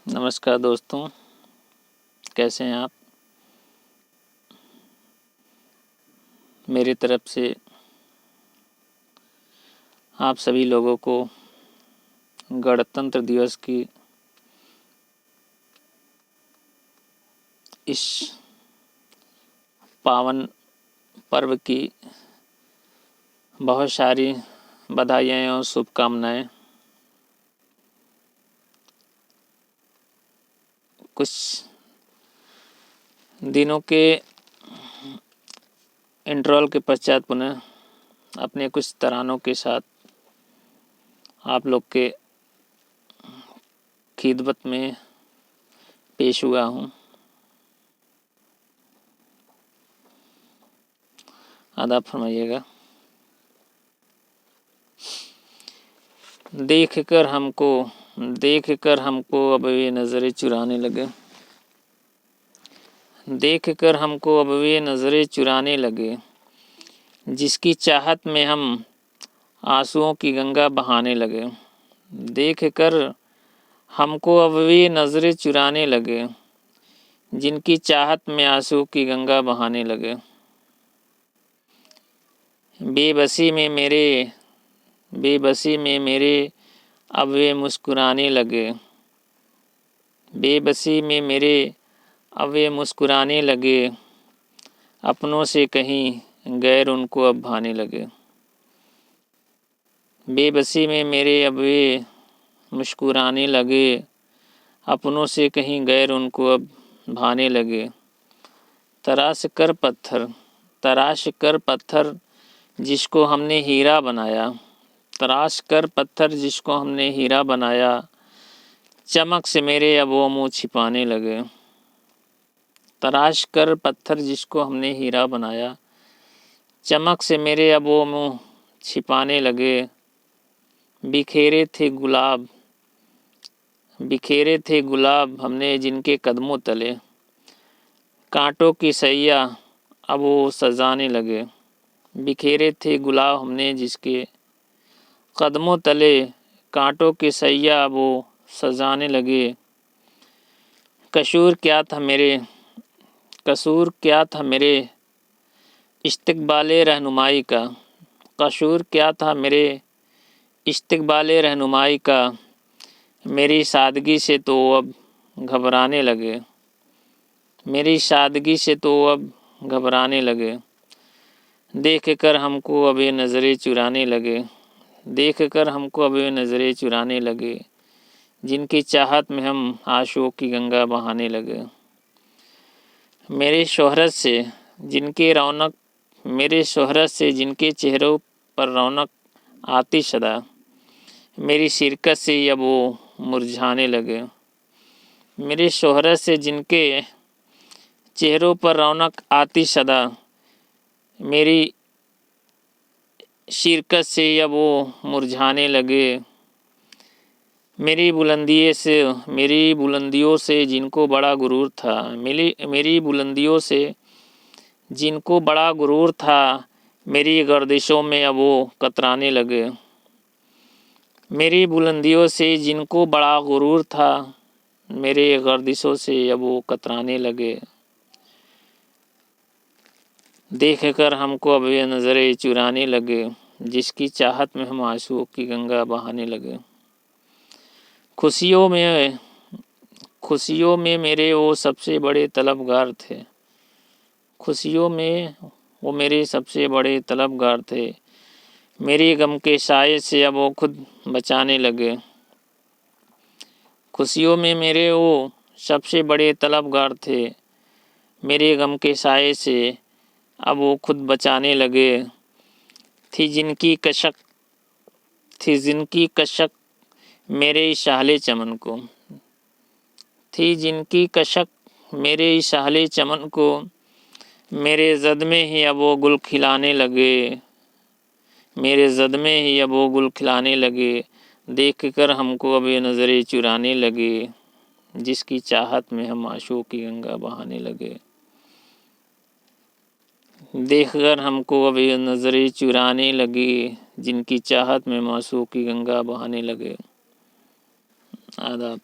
नमस्कार दोस्तों, कैसे हैं आप। मेरी तरफ से आप सभी लोगों को गणतंत्र दिवस की इस पावन पर्व की बहुत सारी बधाइयाँ और शुभकामनाएं। कुछ दिनों के इंटरवल के पश्चात पुनः अपने कुछ तरानों के साथ आप लोग के खिदमत में पेश हुआ हूँ। आदाब फरमाइएगा। देख कर हमको अब वे नज़रें चुराने लगे। देख कर हमको अब वे नज़रें चुराने लगे, जिसकी चाहत में हम आंसुओं की गंगा बहाने लगे। देख कर हमको अब वे नज़रें चुराने लगे, जिनकी चाहत में आंसुओं की गंगा बहाने लगे। बेबसी में मेरे अब वे मुस्कुराने लगे। बेबसी में मेरे अब वे मुस्कुराने लगे, अपनों से कहीं गैर उनको अब भाने लगे। बेबसी में मेरे अब वे मुस्कुराने लगे, अपनों से कहीं गैर उनको अब भाने लगे। तराश कर पत्थर जिसको हमने हीरा बनाया। तराश कर पत्थर जिसको हमने हीरा बनाया, चमक से मेरे अब वो मुँह छिपाने लगे। तराश कर पत्थर जिसको हमने हीरा बनाया, चमक से मेरे अब वो मुँह छिपाने लगे। बिखेरे थे गुलाब हमने जिनके कदमों तले, कांटों की सैया अब वो सजाने लगे। बिखेरे थे गुलाब हमने जिसके कदमों तले, कांटों की सैया अब वो सजाने लगे। कसूर क्या था मेरे इस्तकबाले रहनुमाई का। कसूर क्या था मेरे इस्तकबाले रहनुमाई का, मेरी सादगी से तो अब घबराने लगे। मेरी सादगी से तो अब घबराने लगे। देख कर हमको अब ये नज़रें चुराने लगे। देख कर हमको अब ये नज़रें चुराने लगे, जिनकी चाहत में हम आंसुओं की गंगा बहाने लगे। मेरे शोहरत से जिनके चेहरों पर रौनक आती सदा, मेरी शिरकत से अब वो मुरझाने लगे। मेरे शोहरत से जिनके चेहरों पर रौनक आती सदा, मेरी शिरकत से अब वो मुरझाने लगे। मेरी बुलंदियों से जिनको बड़ा गुरूर था, मेरी बुलंदियों से जिनको बड़ा गुरूर था, मेरी गर्दिशों में अब वो कतराने लगे। मेरी बुलंदियों से जिनको बड़ा गुरूर था, मेरे गर्दिशों से अब वो कतराने लगे। देख कर हमको अब ये नज़रें चुराने लगे, जिसकी चाहत में हम आंसुओं की गंगा बहाने लगे। खुशियों में मेरे वो सबसे बड़े तलबगार थे। खुशियों में वो मेरे सबसे बड़े तलबगार थे, मेरे गम के साये से अब वो खुद बचाने लगे। खुशियों में मेरे वो सबसे बड़े तलबगार थे, मेरे गम के साये से अब वो खुद बचाने लगे। थी जिनकी कशक मेरे इस शाहले चमन को। थी जिनकी कशक मेरे इस शाहले चमन को, मेरे ज़द में ही अब वो गुल खिलाने लगे। मेरे ज़द में ही अब वो गुल खिलाने लगे। देख कर हमको अब ये नज़रें चुराने लगे, जिसकी चाहत में हम आंसुओं की गंगा बहाने लगे। देख कर हमको अब ये नज़रें चुराने लगे, जिनकी चाहत में आंसुओं की गंगा बहाने लगे। आदाब।